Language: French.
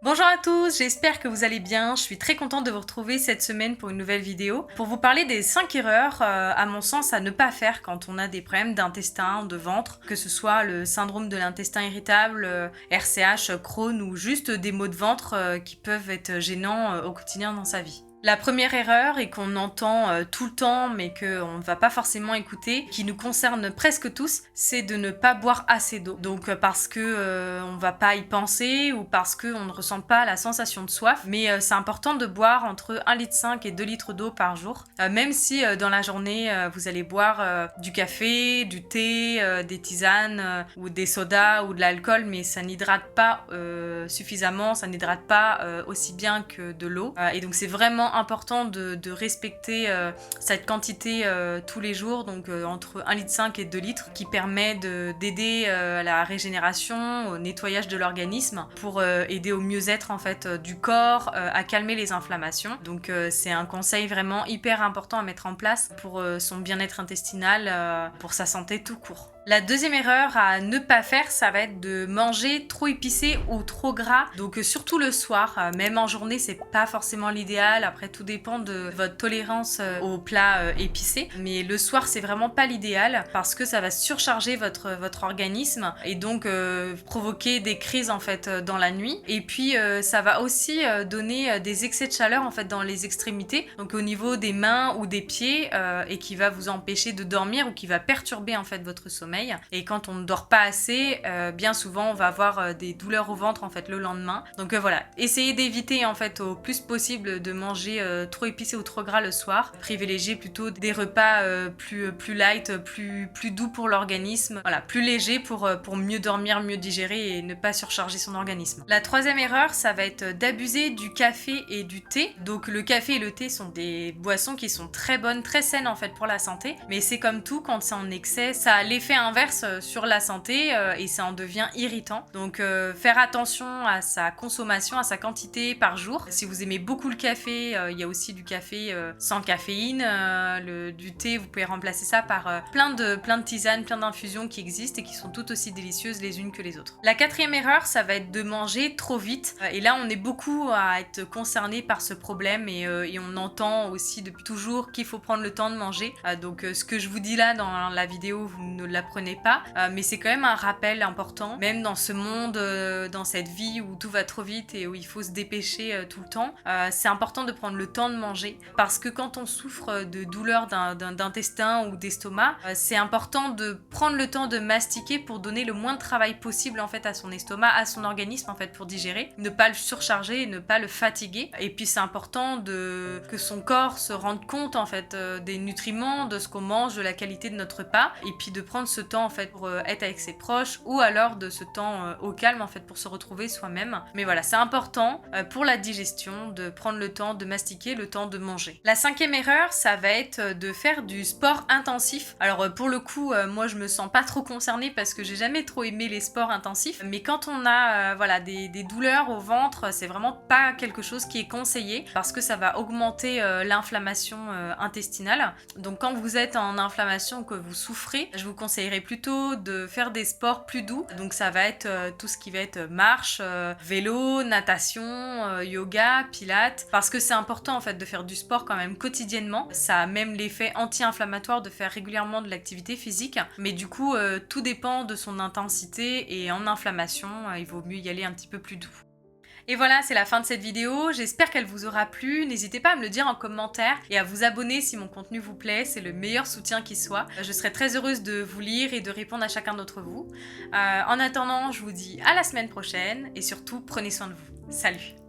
Bonjour à tous, j'espère que vous allez bien. Je suis très contente de vous retrouver cette semaine pour une nouvelle vidéo pour vous parler des 5 erreurs, à mon sens, à ne pas faire quand on a des problèmes d'intestin, de ventre, que ce soit le syndrome de l'intestin irritable, RCH, Crohn ou juste des maux de ventre qui peuvent être gênants au quotidien dans sa vie. La première erreur, et qu'on entend tout le temps mais qu'on ne va pas forcément écouter, qui nous concerne presque tous, c'est de ne pas boire assez d'eau. Donc parce que on va pas y penser ou parce qu'on ne ressent pas la sensation de soif, mais c'est important de boire entre 1,5 litre et 2 litres d'eau par jour. Même si dans la journée vous allez boire du café, du thé, des tisanes ou des sodas ou de l'alcool, mais ça n'hydrate pas suffisamment, ça n'hydrate pas aussi bien que de l'eau. Et donc c'est vraiment important de respecter cette quantité tous les jours, donc entre 1,5 litre et 2 litres, qui permet d'aider à la régénération, au nettoyage de l'organisme, pour aider au mieux-être en fait du corps, à calmer les inflammations. Donc c'est un conseil vraiment hyper important à mettre en place pour son bien-être intestinal, pour sa santé tout court. La deuxième erreur à ne pas faire, ça va être de manger trop épicé ou trop gras, donc surtout le soir, même en journée c'est pas forcément l'idéal, après tout dépend de votre tolérance aux plats épicés, mais le soir c'est vraiment pas l'idéal parce que ça va surcharger votre organisme et donc provoquer des crises en fait dans la nuit, et puis ça va aussi donner des excès de chaleur en fait dans les extrémités, donc au niveau des mains ou des pieds, et qui va vous empêcher de dormir ou qui va perturber en fait votre sommeil. Et quand on ne dort pas assez, bien souvent on va avoir des douleurs au ventre en fait le lendemain. Donc voilà, essayez d'éviter en fait au plus possible de manger trop épicé ou trop gras le soir. Privilégiez plutôt des repas plus light, plus doux pour l'organisme, voilà, plus légers pour mieux dormir, mieux digérer et ne pas surcharger son organisme. La troisième erreur, ça va être d'abuser du café et du thé. Donc le café et le thé sont des boissons qui sont très bonnes, très saines en fait pour la santé, mais c'est comme tout, quand c'est en excès, ça a l'effet inverse sur la santé et ça en devient irritant. Donc faire attention à sa consommation, à sa quantité par jour. Si vous aimez beaucoup le café, il y a aussi du café sans caféine, du thé, vous pouvez remplacer ça par plein de tisanes, plein d'infusions qui existent et qui sont toutes aussi délicieuses les unes que les autres. La quatrième erreur, ça va être de manger trop vite. Et là, on est beaucoup à être concerné par ce problème et on entend aussi depuis toujours qu'il faut prendre le temps de manger. Donc ce que je vous dis là dans la vidéo, vous ne l'apprenez pas, mais c'est quand même un rappel important, même dans ce monde, dans cette vie où tout va trop vite et où il faut se dépêcher tout le temps. C'est important de prendre le temps de manger, parce que quand on souffre de douleurs d'intestin ou d'estomac, c'est important de prendre le temps de mastiquer pour donner le moins de travail possible en fait à son estomac, à son organisme en fait, pour digérer, ne pas le surcharger, ne pas le fatiguer. Et puis c'est important que son corps se rende compte en fait des nutriments, de ce qu'on mange, de la qualité de notre repas, et puis de prendre ce temps en fait pour être avec ses proches, ou alors de ce temps au calme en fait pour se retrouver soi-même. Mais voilà, c'est important pour la digestion de prendre le temps de mastiquer, le temps de manger. La cinquième erreur, ça va être de faire du sport intensif. Alors pour le coup, moi je me sens pas trop concernée parce que j'ai jamais trop aimé les sports intensifs, mais quand on a voilà, des douleurs au ventre, c'est vraiment pas quelque chose qui est conseillé parce que ça va augmenter l'inflammation intestinale. Donc quand vous êtes en inflammation, que vous souffrez, je vous conseillerais plutôt de faire des sports plus doux. Donc ça va être tout ce qui va être marche, vélo, natation, yoga, pilates, parce que c'est important en fait de faire du sport quand même quotidiennement. Ça a même l'effet anti-inflammatoire de faire régulièrement de l'activité physique, mais du coup tout dépend de son intensité, et en inflammation il vaut mieux y aller un petit peu plus doux. Et voilà, c'est la fin de cette vidéo, j'espère qu'elle vous aura plu. N'hésitez pas à me le dire en commentaire et à vous abonner si mon contenu vous plaît, c'est le meilleur soutien qui soit. Je serai très heureuse de vous lire et de répondre à chacun d'entre vous. En attendant, je vous dis à la semaine prochaine et surtout, prenez soin de vous. Salut!